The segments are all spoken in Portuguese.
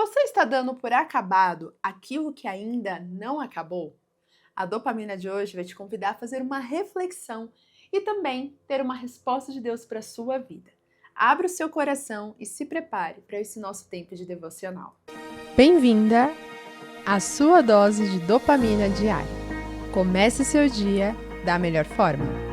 Você está dando por acabado aquilo que ainda não acabou? A dopamina de hoje vai te convidar a fazer uma reflexão e também ter uma resposta de Deus para a sua vida. Abra o seu coração e se prepare para esse nosso tempo de devocional. Bem-vinda à sua dose de dopamina diária. Comece seu dia da melhor forma.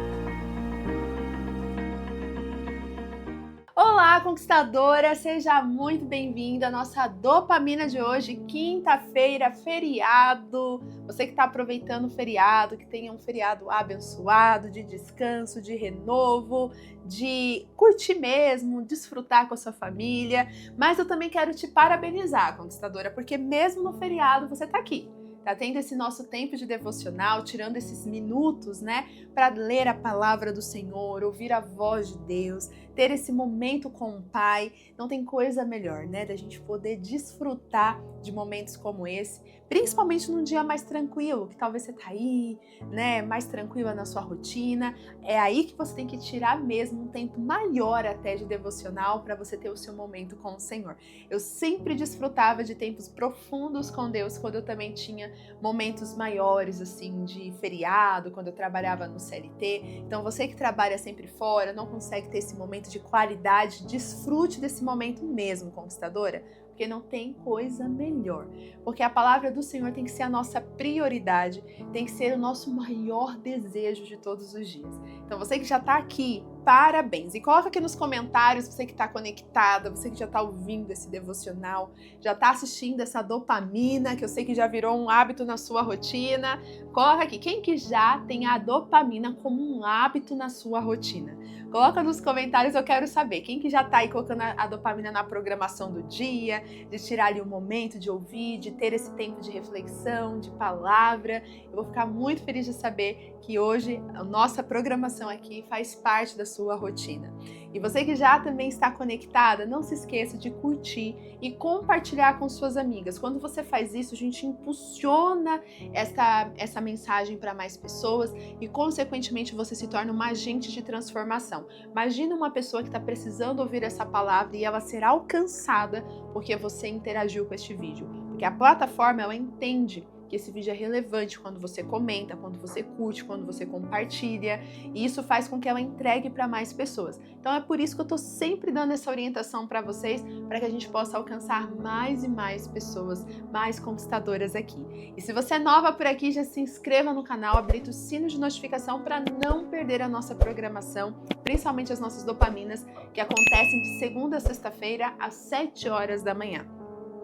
Olá, conquistadora! Seja muito bem-vinda à nossa dopamina de hoje, quinta-feira, feriado. Você que está aproveitando o feriado, que tenha um feriado abençoado, de descanso, de renovo, de curtir mesmo, desfrutar com a sua família. Mas eu também quero te parabenizar, conquistadora, porque mesmo no feriado você está aqui. Tá tendo esse nosso tempo de devocional, tirando esses minutos, né, para ler a palavra do Senhor, ouvir a voz de Deus, ter esse momento com o Pai. Não tem coisa melhor, né, da gente poder desfrutar de momentos como esse, principalmente num dia mais tranquilo, que talvez você tá aí, né, mais tranquila na sua rotina. É aí que você tem que tirar mesmo um tempo maior até de devocional para você ter o seu momento com o Senhor. Eu sempre desfrutava de tempos profundos com Deus quando eu também tinha momentos maiores, assim, de feriado, quando eu trabalhava no CLT. Então, você que trabalha sempre fora, não consegue ter esse momento de qualidade, desfrute desse momento mesmo, conquistadora, porque não tem coisa melhor. Porque a palavra do Senhor tem que ser a nossa prioridade, tem que ser o nosso maior desejo de todos os dias. Então, você que já está aqui, parabéns! E coloca aqui nos comentários, você que está conectada, você que já está ouvindo esse devocional, já está assistindo essa dopamina, que eu sei que já virou um hábito na sua rotina. Coloca aqui, quem que já tem a dopamina como um hábito na sua rotina? Coloca nos comentários, eu quero saber, quem que já está aí colocando a dopamina na programação do dia, de tirar ali um momento de ouvir, de ter esse tempo de reflexão, de palavra. Eu vou ficar muito feliz de saber que hoje a nossa programação aqui faz parte da sua rotina. E você que já também está conectada, não se esqueça de curtir e compartilhar com suas amigas. Quando você faz isso, a gente impulsiona essa mensagem para mais pessoas e, consequentemente, você se torna um agente de transformação. Imagina uma pessoa que está precisando ouvir essa palavra e ela será alcançada porque você interagiu com este vídeo. Porque a plataforma, ela entende que esse vídeo é relevante quando você comenta, quando você curte, quando você compartilha, e isso faz com que ela entregue para mais pessoas. Então é por isso que eu estou sempre dando essa orientação para vocês, para que a gente possa alcançar mais e mais pessoas, mais conquistadoras aqui. E se você é nova por aqui, já se inscreva no canal, habilita o sino de notificação para não perder a nossa programação, principalmente as nossas dopaminas, que acontecem de segunda a sexta-feira às 7 horas da manhã.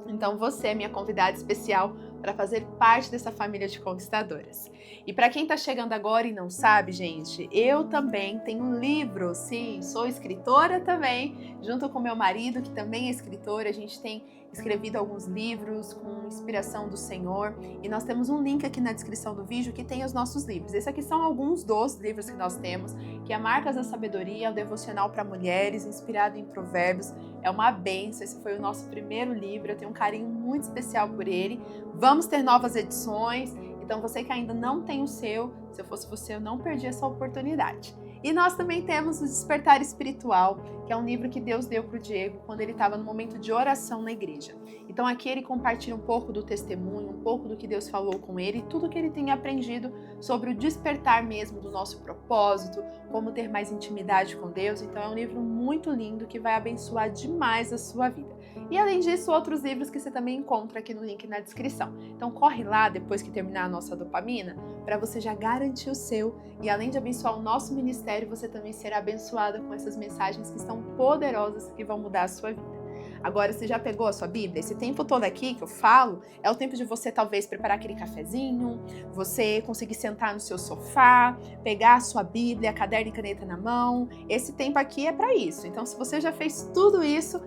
Então você é minha convidada especial para fazer parte dessa família de conquistadoras. E para quem está chegando agora e não sabe, gente, eu também tenho um livro, sim, sou escritora também, junto com meu marido, que também é escritor. A gente tem escrevido alguns livros com inspiração do Senhor e nós temos um link aqui na descrição do vídeo que tem os nossos livros. Esses aqui são alguns dos livros que nós temos, que é Marcas da Sabedoria, o devocional para mulheres, inspirado em Provérbios. É uma bênção, esse foi o nosso primeiro livro, eu tenho um carinho muito especial por ele. Vamos ter novas edições, então você que ainda não tem o seu, se eu fosse você, eu não perdi essa oportunidade. E nós também temos o Despertar Espiritual, que é um livro que Deus deu para o Diego quando ele estava no momento de oração na igreja. Então aqui ele compartilha um pouco do testemunho, um pouco do que Deus falou com ele, tudo que ele tem aprendido sobre o despertar mesmo do nosso propósito, como ter mais intimidade com Deus. Então é um livro muito lindo que vai abençoar demais a sua vida. E além disso, outros livros que você também encontra aqui no link na descrição. Então corre lá depois que terminar a nossa dopamina, para você já garantir o seu e além de abençoar o nosso ministério, você também será abençoada com essas mensagens que estão poderosas que vão mudar a sua vida. Agora, você já pegou a sua Bíblia? Esse tempo todo aqui que eu falo é o tempo de você talvez preparar aquele cafezinho, você conseguir sentar no seu sofá, pegar a sua Bíblia, caderno e caneta na mão. Esse tempo aqui é para isso. Então, se você já fez tudo isso,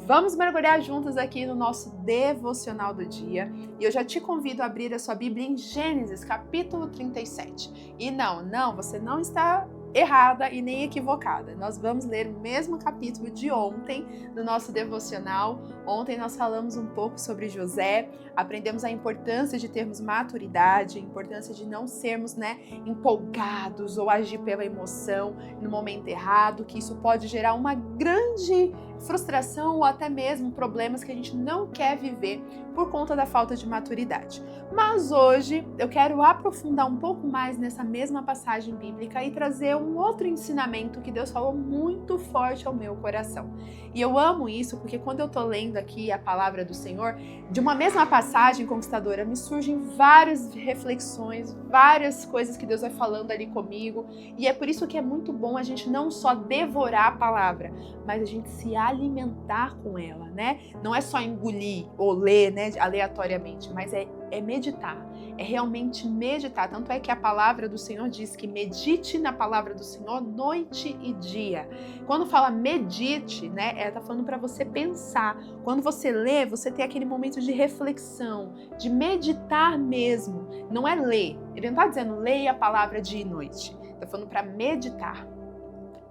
vamos mergulhar juntos aqui no nosso devocional do dia. E eu já te convido a abrir a sua Bíblia em Gênesis, capítulo 37. E não, você não está errada e nem equivocada. Nós vamos ler o mesmo capítulo de ontem do nosso devocional. Ontem nós falamos um pouco sobre José, aprendemos a importância de termos maturidade, a importância de não sermos, empolgados ou agir pela emoção no momento errado, que isso pode gerar uma grande frustração ou até mesmo problemas que a gente não quer viver por conta da falta de maturidade. Mas hoje eu quero aprofundar um pouco mais nessa mesma passagem bíblica e trazer um outro ensinamento que Deus falou muito forte ao meu coração. E eu amo isso porque quando eu tô lendo aqui a palavra do Senhor, de uma mesma passagem conquistadora, me surgem várias reflexões, várias coisas que Deus vai falando ali comigo. E é por isso que é muito bom a gente não só devorar a palavra, mas a gente se alimentar com ela, né? Não é só engolir ou ler, né, aleatoriamente, mas é meditar, é realmente meditar. Tanto é que a palavra do Senhor diz que medite na palavra do Senhor noite e dia. Quando fala medite, né, ela tá falando para você pensar. Quando você lê, você tem aquele momento de reflexão, de meditar mesmo. Não é ler. Ele não tá dizendo leia a palavra dia e noite. Tá falando para meditar.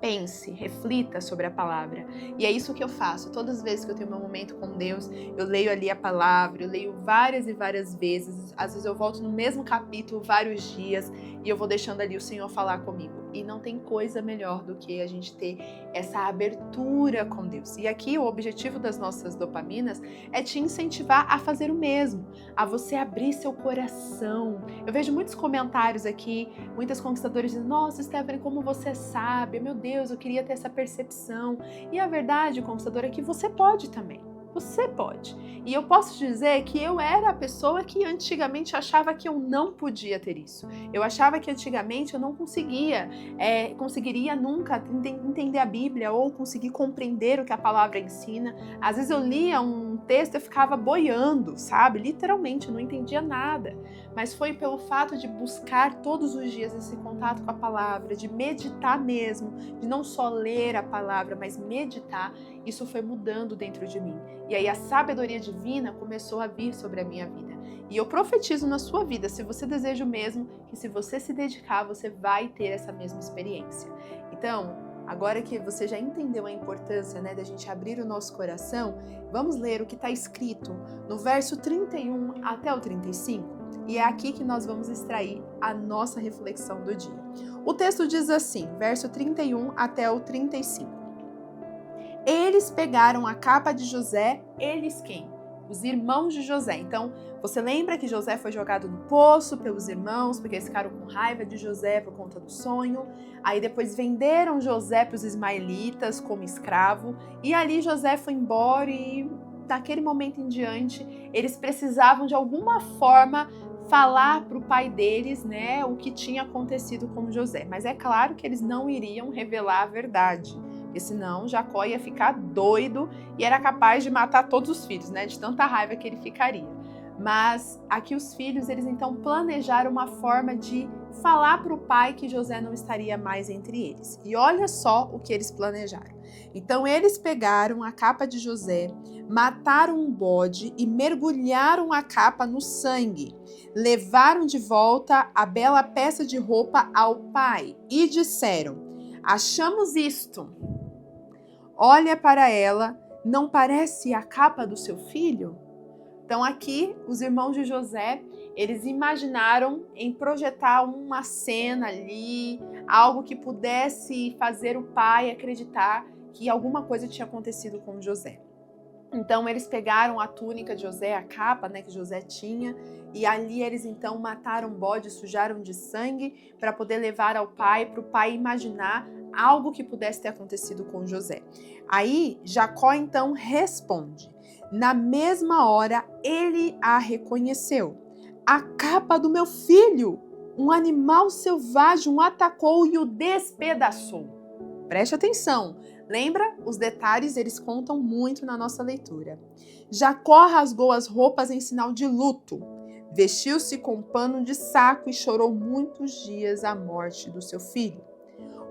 Pense, reflita sobre a palavra. E é isso que eu faço. Todas as vezes que eu tenho meu momento com Deus, eu leio ali a palavra, eu leio várias e várias vezes. Às vezes eu volto no mesmo capítulo vários dias e eu vou deixando ali o Senhor falar comigo. E não tem coisa melhor do que a gente ter essa abertura com Deus. E aqui o objetivo das nossas dopaminas é te incentivar a fazer o mesmo, a você abrir seu coração. Eu vejo muitos comentários aqui, muitas conquistadoras dizendo: nossa, Stephanie, como você sabe, meu Deus, eu queria ter essa percepção. E a verdade, conquistadora, é que você pode também. Você pode. E eu posso dizer que eu era a pessoa que antigamente achava que eu não podia ter isso. Eu achava que antigamente eu não conseguiria nunca entender a Bíblia ou conseguir compreender o que a palavra ensina. Às vezes eu lia um texto e eu ficava boiando, sabe? Literalmente, eu não entendia nada. Mas foi pelo fato de buscar todos os dias esse contato com a palavra, de meditar mesmo, de não só ler a palavra, mas meditar. Isso foi mudando dentro de mim. E aí a sabedoria divina começou a vir sobre a minha vida. E eu profetizo na sua vida, se você deseja o mesmo, que se você se dedicar, você vai ter essa mesma experiência. Então, agora que você já entendeu a importância, né, da gente abrir o nosso coração, vamos ler o que está escrito no verso 31 até o 35. E é aqui que nós vamos extrair a nossa reflexão do dia. O texto diz assim, verso 31 até o 35. Eles pegaram a capa de José, eles quem? Os irmãos de José. Então, você lembra que José foi jogado no poço pelos irmãos, porque eles ficaram com raiva de José por conta do sonho. Aí depois venderam José para os ismaelitas como escravo. E ali José foi embora e daquele momento em diante, eles precisavam de alguma forma falar para o pai deles, né, o que tinha acontecido com José. Mas é claro que eles não iriam revelar a verdade. Porque senão Jacó ia ficar doido e era capaz de matar todos os filhos, né? De tanta raiva que ele ficaria. Mas aqui os filhos, eles então planejaram uma forma de falar para o pai que José não estaria mais entre eles. E olha só o que eles planejaram. Então eles pegaram a capa de José, mataram um bode e mergulharam a capa no sangue. Levaram de volta a bela peça de roupa ao pai e disseram: achamos isto. Olha para ela, não parece a capa do seu filho? Então aqui, os irmãos de José, eles imaginaram em projetar uma cena ali, algo que pudesse fazer o pai acreditar que alguma coisa tinha acontecido com José. Então eles pegaram a túnica de José, a capa, né, que José tinha, e ali eles então mataram o bode, sujaram de sangue para poder levar ao pai, para o pai imaginar algo que pudesse ter acontecido com José. Aí Jacó então responde. Na mesma hora ele a reconheceu. A capa do meu filho! Um animal selvagem o atacou e o despedaçou. Preste atenção. Lembra? Os detalhes, eles contam muito na nossa leitura. Jacó rasgou as roupas em sinal de luto. Vestiu-se com pano de saco e chorou muitos dias a morte do seu filho.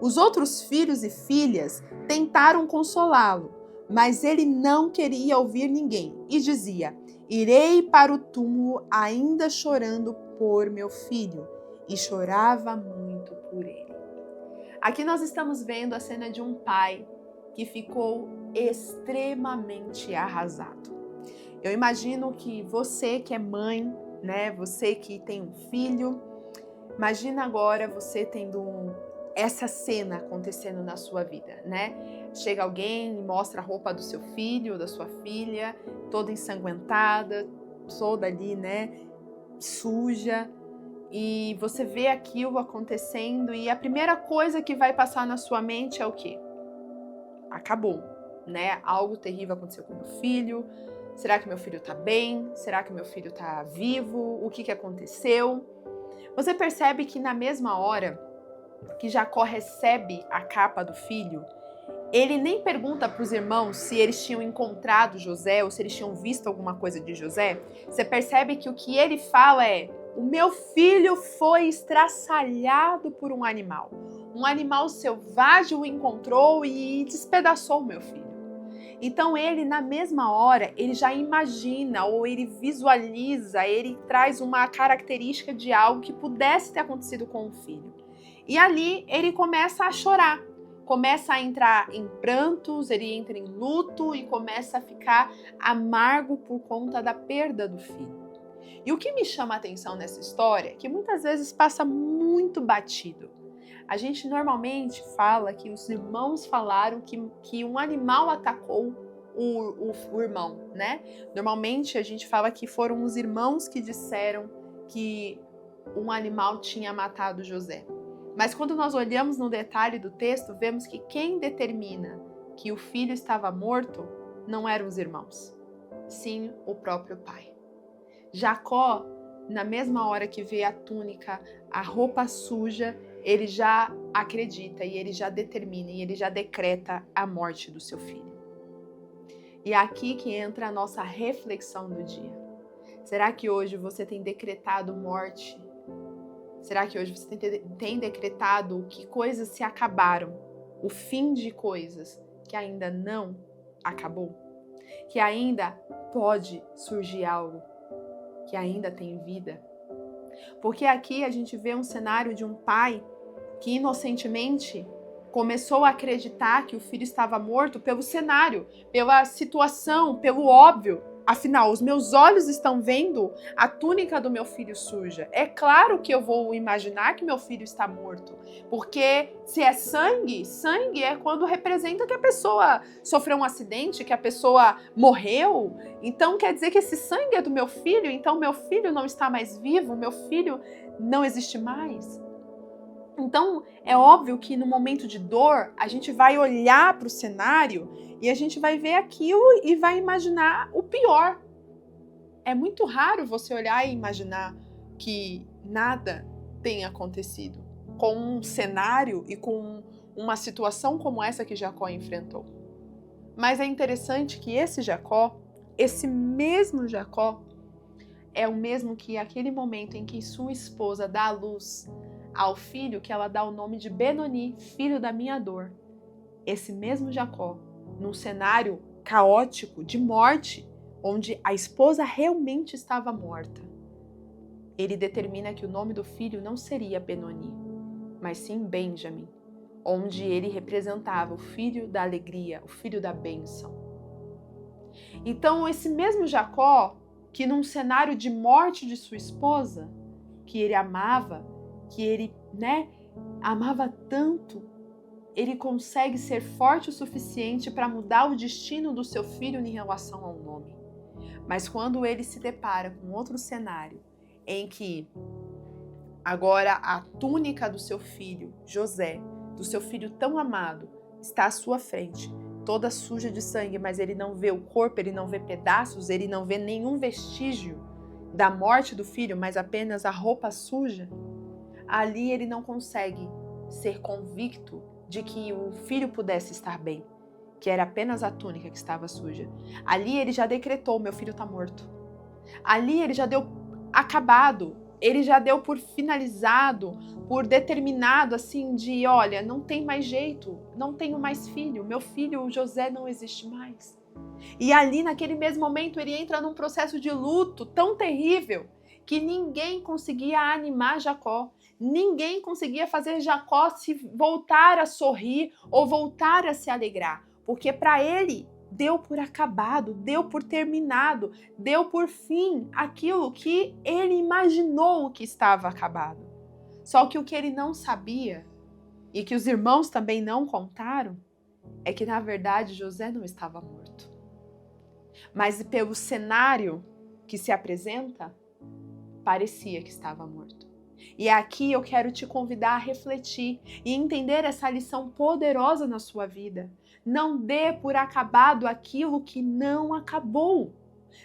Os outros filhos e filhas tentaram consolá-lo, mas ele não queria ouvir ninguém e dizia: irei para o túmulo ainda chorando por meu filho. E chorava muito por ele. Aqui nós estamos vendo a cena de um pai que ficou extremamente arrasado. Eu imagino que você que é mãe, né, você que tem um filho, imagina agora você tendo essa cena acontecendo na sua vida, né? chega alguém e mostra a roupa do seu filho ou da sua filha, toda ensanguentada, toda ali, né, suja, e você vê aquilo acontecendo e a primeira coisa que vai passar na sua mente é o quê? Acabou, né? Algo terrível aconteceu com meu filho. Será que meu filho tá bem? Será que meu filho tá vivo? O que aconteceu? Você percebe que na mesma hora que Jacó recebe a capa do filho, ele nem pergunta para os irmãos se eles tinham encontrado José ou se eles tinham visto alguma coisa de José. Você percebe que o que ele fala é: o meu filho foi estraçalhado por um animal. Um animal selvagem o encontrou e despedaçou o meu filho. Então ele, na mesma hora, ele já imagina ou ele visualiza, ele traz uma característica de algo que pudesse ter acontecido com o filho. E ali ele começa a chorar. Começa a entrar em prantos, ele entra em luto e começa a ficar amargo por conta da perda do filho. E o que me chama a atenção nessa história é que muitas vezes passa muito batido. A gente normalmente fala que os irmãos falaram que um animal atacou o irmão, né? Normalmente a gente fala que foram os irmãos que disseram que um animal tinha matado José. Mas quando nós olhamos no detalhe do texto, vemos que quem determina que o filho estava morto não eram os irmãos, sim o próprio pai. Jacó, na mesma hora que vê a túnica, a roupa suja, ele já acredita e ele já determina e ele já decreta a morte do seu filho. E é aqui que entra a nossa reflexão do dia. Será que hoje você tem decretado morte? Será que hoje você tem decretado que coisas se acabaram? O fim de coisas que ainda não acabou? Que ainda pode surgir algo? Que ainda tem vida? Porque aqui a gente vê um cenário de um pai que inocentemente começou a acreditar que o filho estava morto pelo cenário, pela situação, pelo óbvio. Afinal, os meus olhos estão vendo a túnica do meu filho suja. É claro que eu vou imaginar que meu filho está morto. Porque se é sangue, sangue é quando representa que a pessoa sofreu um acidente, que a pessoa morreu. Então quer dizer que esse sangue é do meu filho, então meu filho não está mais vivo, meu filho não existe mais. Então, é óbvio que no momento de dor, a gente vai olhar para o cenário e a gente vai ver aquilo e vai imaginar o pior. É muito raro você olhar e imaginar que nada tenha acontecido com um cenário e com uma situação como essa que Jacó enfrentou. Mas é interessante que esse Jacó, esse mesmo Jacó, é o mesmo que aquele momento em que sua esposa dá à luz ao filho, que ela dá o nome de Benoni, filho da minha dor. Esse mesmo Jacó, num cenário caótico de morte, onde a esposa realmente estava morta, ele determina que o nome do filho não seria Benoni, mas sim Benjamim, onde ele representava o filho da alegria, o filho da bênção. Então, esse mesmo Jacó, que num cenário de morte de sua esposa, que ele amava, que ele, amava tanto, ele consegue ser forte o suficiente para mudar o destino do seu filho em relação ao nome. Mas quando ele se depara com outro cenário, em que agora a túnica do seu filho, José, do seu filho tão amado, está à sua frente, toda suja de sangue, mas ele não vê o corpo, ele não vê pedaços, ele não vê nenhum vestígio da morte do filho, mas apenas a roupa suja. Ali ele não consegue ser convicto de que o filho pudesse estar bem, que era apenas a túnica que estava suja. Ali ele já decretou: meu filho está morto. Ali ele já deu acabado, ele já deu por finalizado, por determinado, assim, de olha, não tem mais jeito, não tenho mais filho, meu filho José não existe mais. E ali naquele mesmo momento ele entra num processo de luto tão terrível que ninguém conseguia animar Jacó. Ninguém conseguia fazer Jacó se voltar a sorrir ou voltar a se alegrar, porque para ele deu por acabado, deu por terminado, deu por fim aquilo que ele imaginou que estava acabado. Só que o que ele não sabia, e que os irmãos também não contaram, é que, na verdade, José não estava morto. Mas pelo cenário que se apresenta, parecia que estava morto. E aqui eu quero te convidar a refletir e entender essa lição poderosa na sua vida. Não dê por acabado aquilo que não acabou.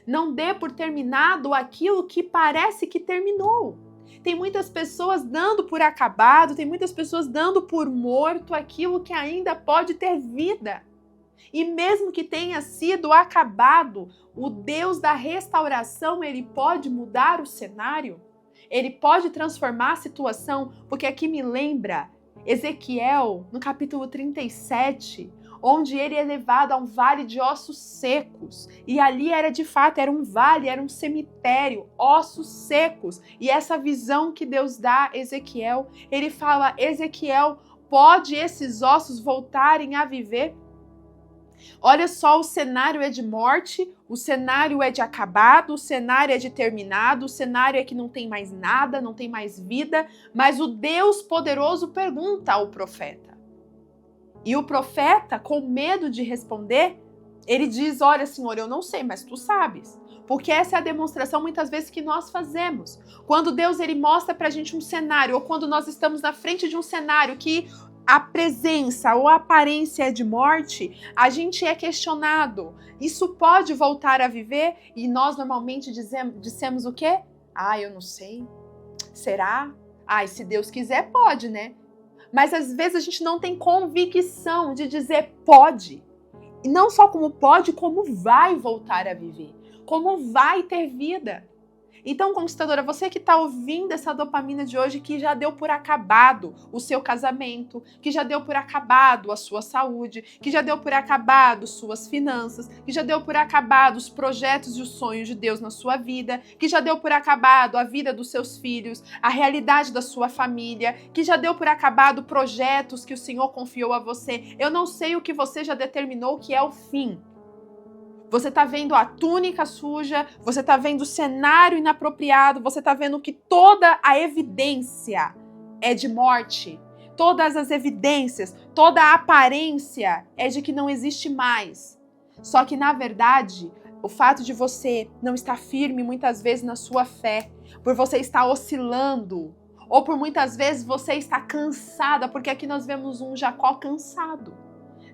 Não dê por terminado aquilo que parece que terminou. Tem muitas pessoas dando por acabado, tem muitas pessoas dando por morto aquilo que ainda pode ter vida. E mesmo que tenha sido acabado, o Deus da restauração, ele pode mudar o cenário, ele pode transformar a situação, porque aqui me lembra Ezequiel, no capítulo 37, onde ele é levado a um vale de ossos secos. E ali era de fato, era um vale, era um cemitério, ossos secos. E essa visão que Deus dá a Ezequiel, ele fala: Ezequiel, pode esses ossos voltarem a viver? Olha só, o cenário é de morte, o cenário é de acabado, o cenário é de terminado, o cenário é que não tem mais nada, não tem mais vida, mas o Deus poderoso pergunta ao profeta. E o profeta, com medo de responder, ele diz: olha, Senhor, eu não sei, mas tu sabes. Porque essa é a demonstração muitas vezes que nós fazemos. Quando Deus ele mostra pra gente um cenário, ou quando nós estamos na frente de um cenário que a presença ou a aparência é de morte, a gente é questionado. Isso pode voltar a viver? E nós normalmente dissemos o quê? Eu não sei. Será? E se Deus quiser, pode, né? Mas às vezes a gente não tem convicção de dizer pode. E não só como pode, como vai voltar a viver. Como vai ter vida. Então, conquistadora, você que está ouvindo essa dopamina de hoje, que já deu por acabado o seu casamento, que já deu por acabado a sua saúde, que já deu por acabado suas finanças, que já deu por acabado os projetos e os sonhos de Deus na sua vida, que já deu por acabado a vida dos seus filhos, a realidade da sua família, que já deu por acabado projetos que o Senhor confiou a você. Eu não sei o que você já determinou que é o fim. Você está vendo a túnica suja, você está vendo o cenário inapropriado, você está vendo que toda a evidência é de morte. Todas as evidências, toda a aparência é de que não existe mais. Só que, na verdade, o fato de você não estar firme muitas vezes na sua fé, por você estar oscilando, ou por muitas vezes você estar cansada, porque aqui nós vemos um Jacó cansado.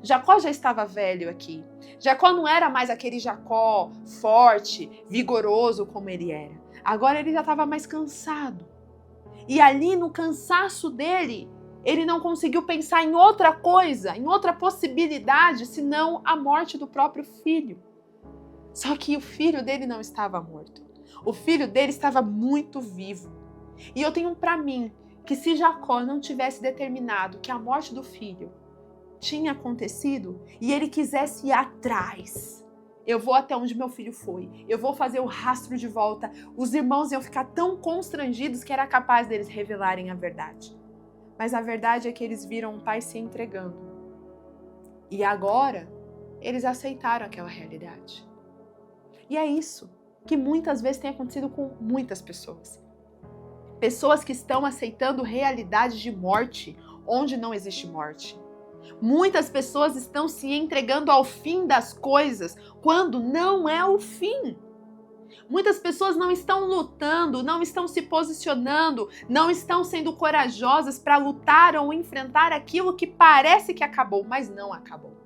Jacó já estava velho aqui. Jacó não era mais aquele Jacó forte, vigoroso como ele era. Agora ele já estava mais cansado. E ali no cansaço dele, ele não conseguiu pensar em outra coisa, em outra possibilidade, senão a morte do próprio filho. Só que o filho dele não estava morto. O filho dele estava muito vivo. E eu tenho para mim que se Jacó não tivesse determinado que a morte do filho tinha acontecido e ele quisesse ir atrás, eu vou até onde meu filho foi, eu vou fazer o rastro de volta, os irmãos iam ficar tão constrangidos que era capaz deles revelarem a verdade. Mas a verdade é que eles viram o pai se entregando. E agora, eles aceitaram aquela realidade. E é isso que muitas vezes tem acontecido com muitas pessoas. Pessoas que estão aceitando realidades de morte, onde não existe morte. Muitas pessoas estão se entregando ao fim das coisas, quando não é o fim. Muitas pessoas não estão lutando, não estão se posicionando, não estão sendo corajosas para lutar ou enfrentar aquilo que parece que acabou, mas não acabou.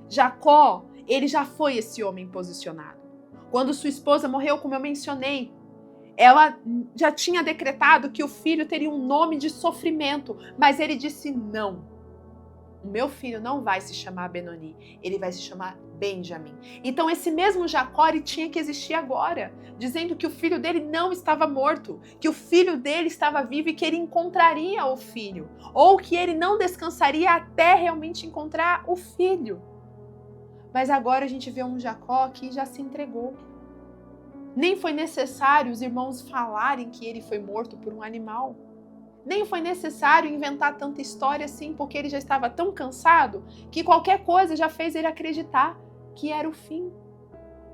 Jacó, ele já foi esse homem posicionado. Quando sua esposa morreu, como eu mencionei, ela já tinha decretado que o filho teria um nome de sofrimento, mas ele disse não. O meu filho não vai se chamar Benoni, ele vai se chamar Benjamim. Então esse mesmo Jacó tinha que existir agora, dizendo que o filho dele não estava morto, que o filho dele estava vivo e que ele encontraria o filho, ou que ele não descansaria até realmente encontrar o filho. Mas agora a gente vê um Jacó que já se entregou. Nem foi necessário os irmãos falarem que ele foi morto por um animal. Nem foi necessário inventar tanta história assim, porque ele já estava tão cansado que qualquer coisa já fez ele acreditar que era o fim.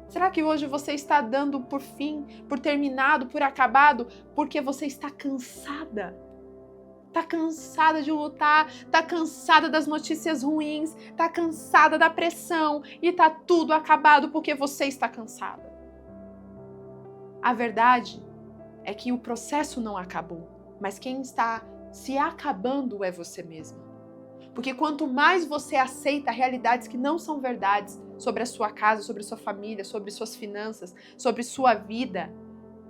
Será que hoje você está dando por fim, por terminado, por acabado, porque você está cansada? Tá cansada de lutar, tá cansada das notícias ruins, tá cansada da pressão e tá tudo acabado porque você está cansada. A verdade é que o processo não acabou, mas quem está se acabando é você mesma. Porque quanto mais você aceita realidades que não são verdades sobre a sua casa, sobre a sua família, sobre suas finanças, sobre sua vida,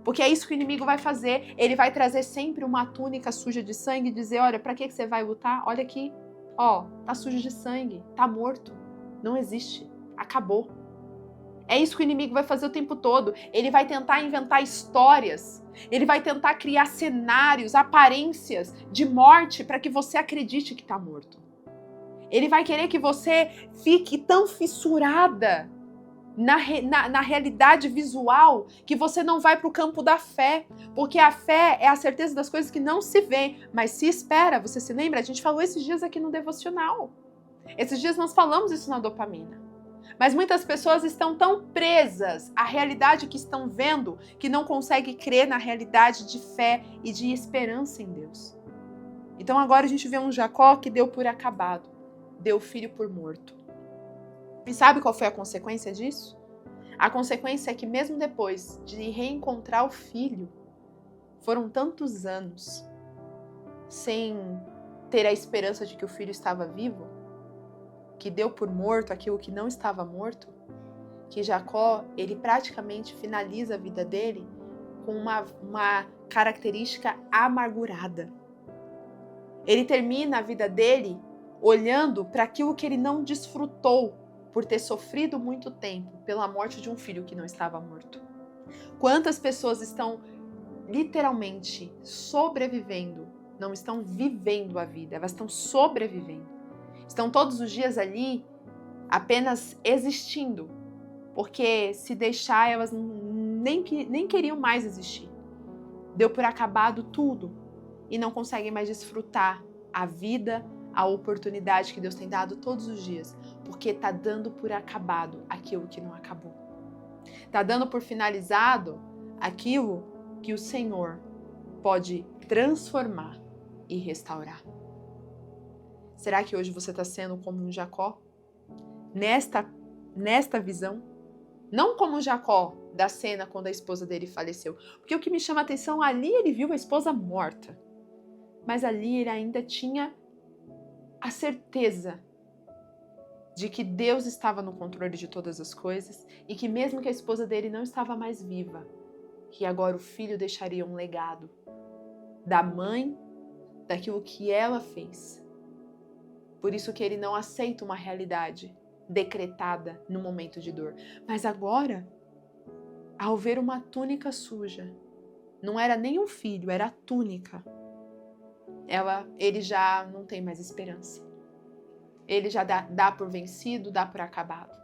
porque é isso que o inimigo vai fazer. Ele vai trazer sempre uma túnica suja de sangue e dizer, olha, pra que você vai lutar? Olha aqui, ó, tá sujo de sangue, tá morto, não existe, acabou. É isso que o inimigo vai fazer o tempo todo. Ele vai tentar inventar histórias, ele vai tentar criar cenários, aparências de morte para que você acredite que tá morto. Ele vai querer que você fique tão fissurada na realidade visual que você não vai para o campo da fé, porque a fé é a certeza das coisas que não se vê, mas se espera. Você se lembra? A gente falou esses dias aqui no devocional. Esses dias nós falamos isso na dopamina. Mas muitas pessoas estão tão presas à realidade que estão vendo que não conseguem crer na realidade de fé e de esperança em Deus. Então agora a gente vê um Jacó que deu por acabado, deu o filho por morto. E sabe qual foi a consequência disso? A consequência é que mesmo depois de reencontrar o filho, foram tantos anos sem ter a esperança de que o filho estava vivo, que deu por morto aquilo que não estava morto, que Jacó, ele praticamente finaliza a vida dele com uma característica amargurada. Ele termina a vida dele olhando para aquilo que ele não desfrutou por ter sofrido muito tempo pela morte de um filho que não estava morto. Quantas pessoas estão literalmente sobrevivendo, não estão vivendo a vida, elas estão sobrevivendo. Estão todos os dias ali apenas existindo, porque se deixar elas nem queriam mais existir. Deu por acabado tudo e não conseguem mais desfrutar a vida, a oportunidade que Deus tem dado todos os dias, porque está dando por acabado aquilo que não acabou. Está dando por finalizado aquilo que o Senhor pode transformar e restaurar. Será que hoje você está sendo como um Jacó? Nesta visão? Não como Jacó da cena quando a esposa dele faleceu. Porque o que me chama a atenção, ali ele viu a esposa morta. Mas ali ele ainda tinha a certeza de que Deus estava no controle de todas as coisas e que mesmo que a esposa dele não estava mais viva, que agora o filho deixaria um legado da mãe, daquilo que ela fez. Por isso que ele não aceita uma realidade decretada no momento de dor. Mas agora, ao ver uma túnica suja, não era nem um filho, era a túnica. Ele já não tem mais esperança. Ele já dá por vencido, dá por acabado.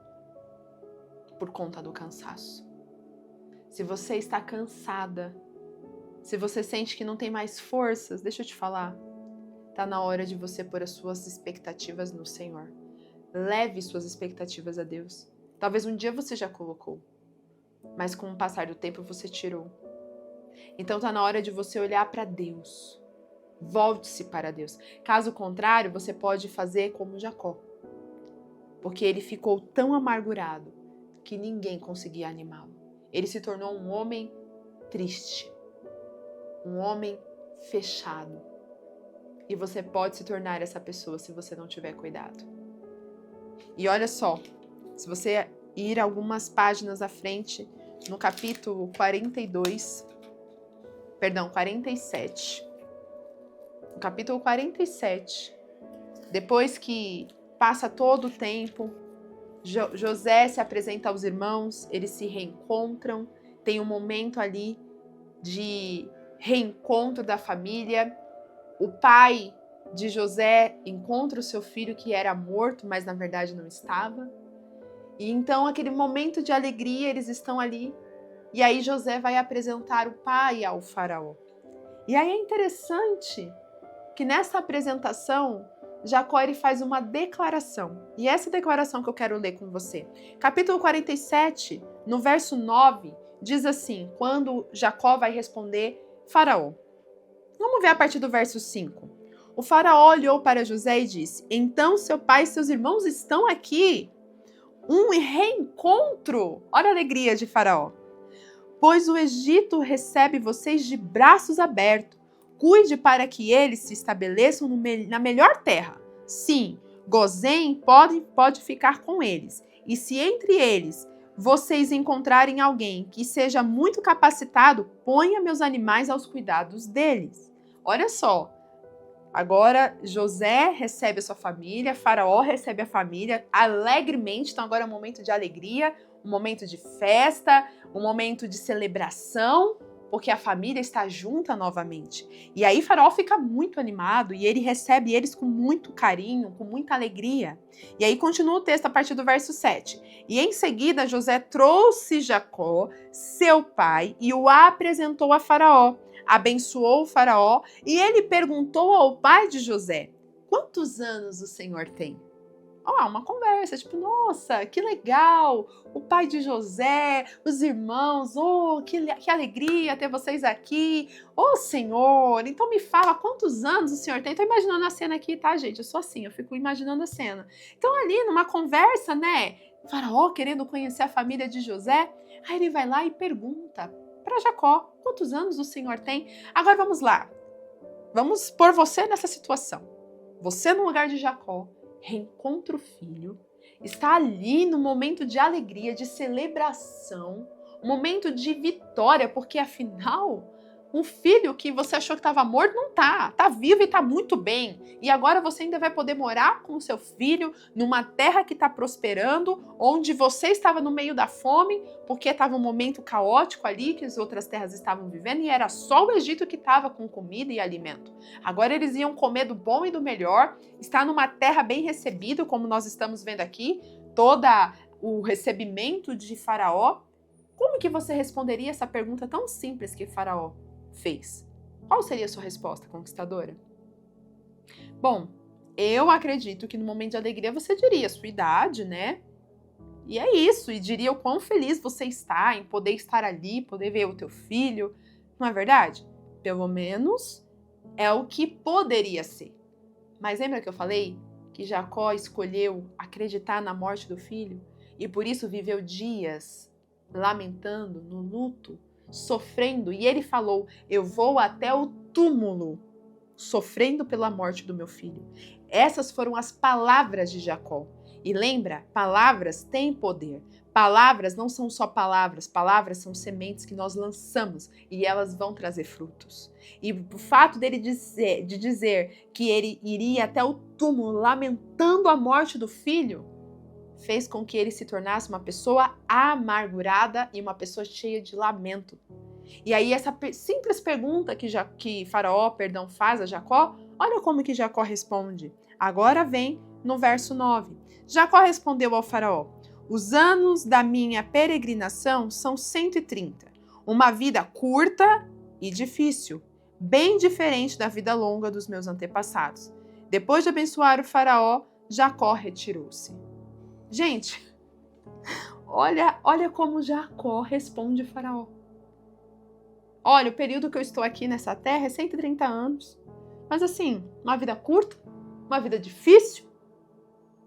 Por conta do cansaço. Se você está cansada, se você sente que não tem mais forças, deixa eu te falar, está na hora de você pôr as suas expectativas no Senhor. Leve suas expectativas a Deus. Talvez um dia você já colocou, mas com o passar do tempo você tirou. Então está na hora de você olhar para Deus. Volte-se para Deus. Caso contrário, você pode fazer como Jacó, porque ele ficou tão amargurado que ninguém conseguia animá-lo. Ele se tornou um homem triste, um homem fechado. E você pode se tornar essa pessoa se você não tiver cuidado. E olha só, se você ir algumas páginas à frente, no capítulo 47. No capítulo 47, depois que passa todo o tempo, José se apresenta aos irmãos, eles se reencontram, tem um momento ali de reencontro da família. O pai de José encontra o seu filho que era morto, mas na verdade não estava. E então aquele momento de alegria, eles estão ali. E aí José vai apresentar o pai ao faraó. E aí é interessante que nessa apresentação, Jacó ele faz uma declaração. E essa declaração que eu quero ler com você. Capítulo 47, no verso 9, diz assim, quando Jacó vai responder Faraó. Vamos ver a partir do verso 5. O faraó olhou para José e disse: então seu pai e seus irmãos estão aqui. Um reencontro. Olha a alegria de Faraó. Pois o Egito recebe vocês de braços abertos. Cuide para que eles se estabeleçam na melhor terra. Sim, Gozém pode ficar com eles. E se entre eles vocês encontrarem alguém que seja muito capacitado, ponha meus animais aos cuidados deles. Olha só. Agora José recebe a sua família, Faraó recebe a família alegremente. Então agora é um momento de alegria, um momento de festa, um momento de celebração, porque a família está junta novamente. E aí Faraó fica muito animado e ele recebe eles com muito carinho, com muita alegria. E aí continua o texto a partir do verso 7. E em seguida José trouxe Jacó, seu pai, e o apresentou a Faraó. Abençoou o faraó e ele perguntou ao pai de José: quantos anos o senhor tem? Uma conversa, tipo, nossa, que legal, o pai de José, os irmãos, que alegria ter vocês aqui, senhor, então me fala quantos anos o senhor tem? Tô imaginando a cena aqui, tá, gente? Eu sou assim, eu fico imaginando a cena. Então ali, numa conversa, né, o faraó querendo conhecer a família de José, aí ele vai lá e pergunta para Jacó: quantos anos o senhor tem? Agora vamos lá. Vamos pôr você nessa situação. Você no lugar de Jacó, reencontra o filho, está ali no momento de alegria, de celebração, um momento de vitória, porque afinal, um filho que você achou que estava morto não tá vivo e está muito bem. E agora você ainda vai poder morar com o seu filho numa terra que está prosperando, onde você estava no meio da fome, porque estava um momento caótico ali que as outras terras estavam vivendo e era só o Egito que estava com comida e alimento. Agora eles iam comer do bom e do melhor, está numa terra bem recebida, como nós estamos vendo aqui, todo o recebimento de Faraó. Como que você responderia essa pergunta tão simples que Faraó fez? Qual seria a sua resposta, conquistadora? Bom, eu acredito que no momento de alegria você diria a sua idade, né? E é isso, e diria o quão feliz você está em poder estar ali, poder ver o teu filho, não é verdade? Pelo menos é o que poderia ser. Mas lembra que eu falei que Jacó escolheu acreditar na morte do filho e por isso viveu dias lamentando, no luto, sofrendo, e ele falou: eu vou até o túmulo sofrendo pela morte do meu filho. Essas foram as palavras de Jacó. E lembra, palavras têm poder. Palavras não são só palavras, palavras são sementes que nós lançamos e elas vão trazer frutos. E o fato dele dizer que ele iria até o túmulo lamentando a morte do filho fez com que ele se tornasse uma pessoa amargurada e uma pessoa cheia de lamento. E aí essa simples pergunta que Faraó faz a Jacó, olha como que Jacó responde. Agora vem no verso 9. Jacó respondeu ao Faraó: os anos da minha peregrinação são 130, uma vida curta e difícil, bem diferente da vida longa dos meus antepassados. Depois de abençoar o Faraó, Jacó retirou-se. Gente, olha como Jacó responde Faraó. Olha, o período que eu estou aqui nessa terra é 130 anos. Mas assim, uma vida curta, uma vida difícil.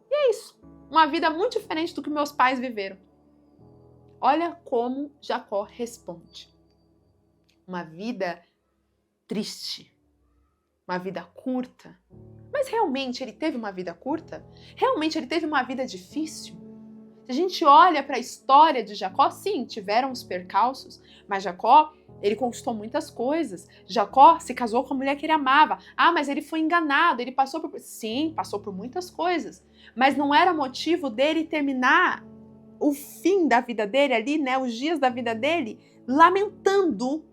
E é isso. Uma vida muito diferente do que meus pais viveram. Olha como Jacó responde. Uma vida triste. Uma vida curta. Mas realmente ele teve uma vida curta? Realmente ele teve uma vida difícil? Se a gente olha para a história de Jacó, sim, tiveram os percalços, mas Jacó, ele conquistou muitas coisas. Jacó se casou com a mulher que ele amava. Mas ele foi enganado, ele passou por... Sim, passou por muitas coisas, mas não era motivo dele terminar o fim da vida dele ali, né, os dias da vida dele, lamentando,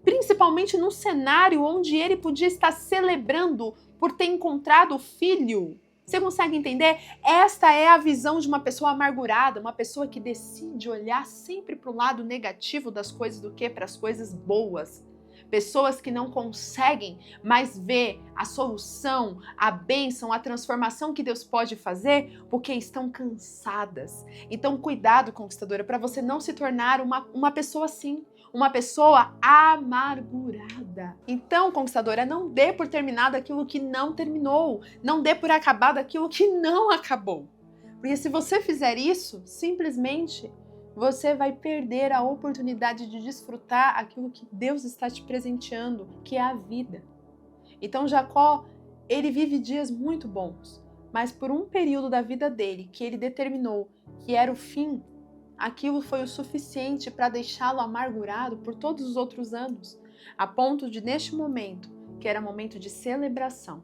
principalmente num cenário onde ele podia estar celebrando por ter encontrado o filho. Você consegue entender? Esta é a visão de uma pessoa amargurada, uma pessoa que decide olhar sempre para o lado negativo das coisas do que para as coisas boas. Pessoas que não conseguem mais ver a solução, a bênção, a transformação que Deus pode fazer porque estão cansadas. Então, cuidado, conquistadora, para você não se tornar uma pessoa assim. uma pessoa amargurada. Então, conquistadora, não dê por terminado aquilo que não terminou. Não dê por acabado aquilo que não acabou. Porque se você fizer isso, simplesmente você vai perder a oportunidade de desfrutar aquilo que Deus está te presenteando, que é a vida. Então, Jacó, ele vive dias muito bons, mas por um período da vida dele que ele determinou que era o fim, aquilo foi o suficiente para deixá-lo amargurado por todos os outros anos, a ponto de, neste momento, que era momento de celebração,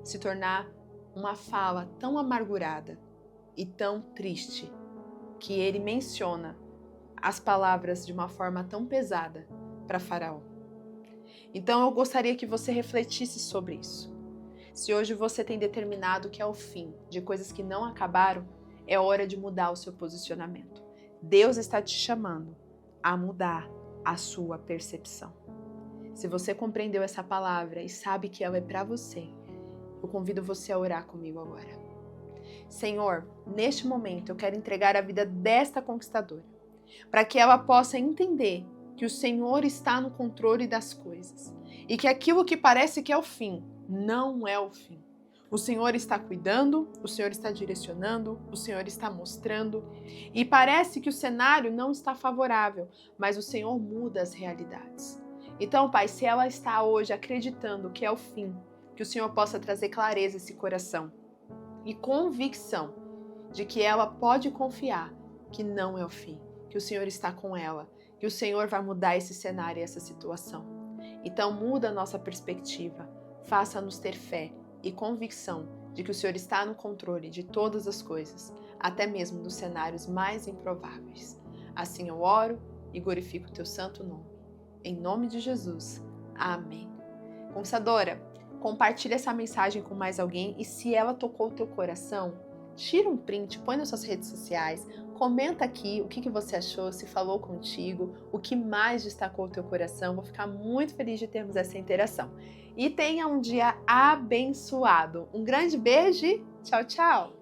se tornar uma fala tão amargurada e tão triste, que ele menciona as palavras de uma forma tão pesada para Faraó. Então eu gostaria que você refletisse sobre isso. Se hoje você tem determinado que é o fim de coisas que não acabaram, é hora de mudar o seu posicionamento. Deus está te chamando a mudar a sua percepção. Se você compreendeu essa palavra e sabe que ela é para você, eu convido você a orar comigo agora. Senhor, neste momento eu quero entregar a vida desta conquistadora, para que ela possa entender que o Senhor está no controle das coisas e que aquilo que parece que é o fim, não é o fim. O Senhor está cuidando, o Senhor está direcionando, o Senhor está mostrando e parece que o cenário não está favorável, mas o Senhor muda as realidades. Então, Pai, se ela está hoje acreditando que é o fim, que o Senhor possa trazer clareza a esse coração e convicção de que ela pode confiar que não é o fim, que o Senhor está com ela, que o Senhor vai mudar esse cenário e essa situação. Então muda a nossa perspectiva, faça-nos ter fé e convicção de que o Senhor está no controle de todas as coisas, até mesmo dos cenários mais improváveis. Assim eu oro e glorifico o teu santo nome. Em nome de Jesus. Amém. Conquistadora, compartilha essa mensagem com mais alguém e se ela tocou o teu coração, tira um print, põe nas suas redes sociais, comenta aqui o que você achou, se falou contigo, o que mais destacou o teu coração. Vou ficar muito feliz de termos essa interação. E tenha um dia abençoado. Um grande beijo e tchau, tchau!